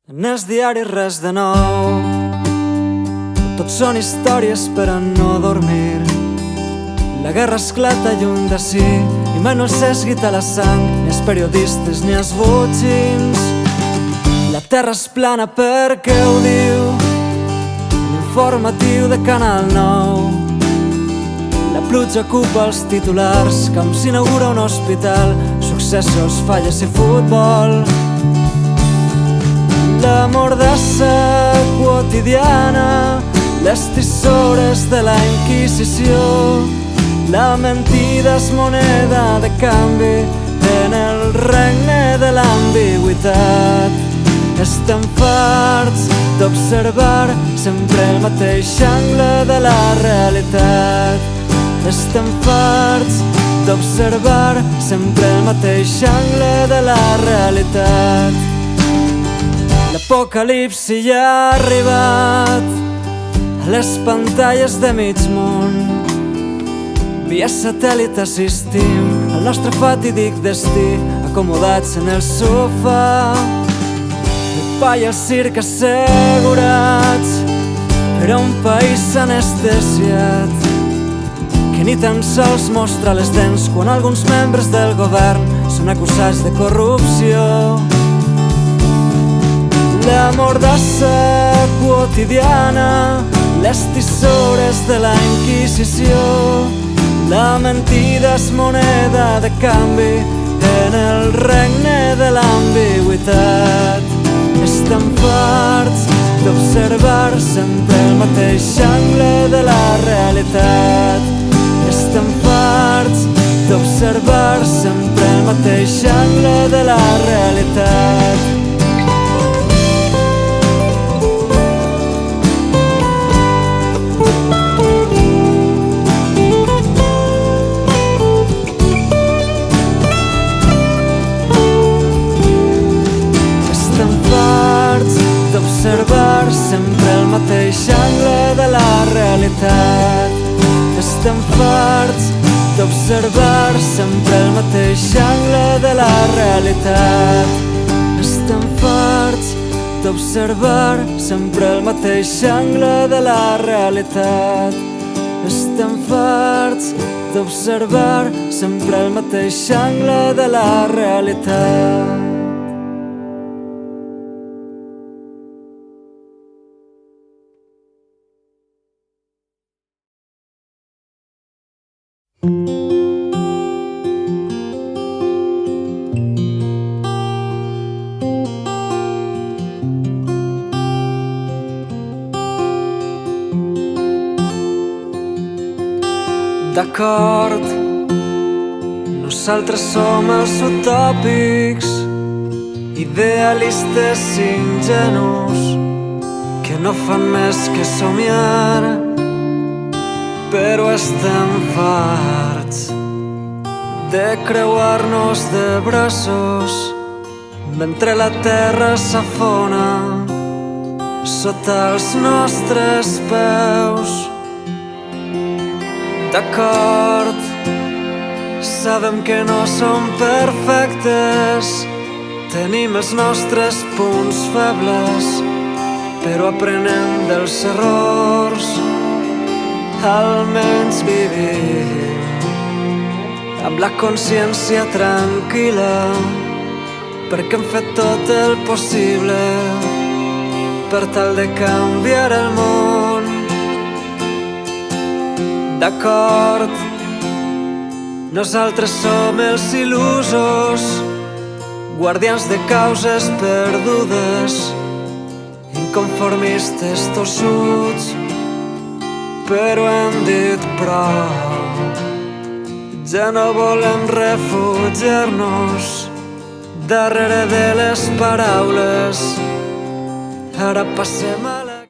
En els diaris res de nou, tot són històries per a no dormir. La guerra esclata lluny d'ací i mai no els esguita la sang, ni els periodistes ni els botxins. La terra és plana perquè ho diu l'informatiu de Canal 9. La pluja ocupa els titulars, com s'inaugura un hospital, successos, falles i futbol. La mordassa quotidiana, les tisores de la Inquisició, la mentida és moneda de canvi en el regne de l'ambigüitat. Estem farts d'observar sempre el mateix angle de la realitat. Estem farts d'observar sempre el mateix angle de la realitat. L'apocalipsi ja ha arribat a les pantalles de mig món. Via satèl·lit assistim al nostre fatídic destí, acomodats en el sofà. El pa i el circ assegurats per a un país anestesiat que ni tan sols mostra les dents quan alguns membres del govern són acusats de corrupció. La mordassa quotidiana, les tisores de la Inquisició, la mentida és moneda de canvi en el regne de l'ambigüitat. Estem farts d'observar sempre el mateix angle de la realitat. Estem farts d'observar sempre el mateix angle de la realitat. D'observar sempre el mateix angle de la realitat. Estem farts d'observar sempre el mateix angle de la realitat. Estem farts d'observar sempre el mateix angle de la realitat. Estem farts d'observar sempre el mateix angle de la realitat. D'acord, nosaltres som els utòpics, idealistes ingenus que no fan més que somiar, però estem farts de creuar-nos de braços mentre la terra s'afona sota els nostres peus. D'acord, sabem que no som perfectes, tenim els nostres punts febles, però aprenem dels errors. Almenys vivim amb la consciència tranquil·la, perquè hem fet tot el possible per tal de canviar el món. D'acord, nosaltres som els il·lusos, guardians de causes perdudes, inconformistes tossuts, però hem dit prou. Ja no volem refugiar-nos darrere de les paraules, ara passem a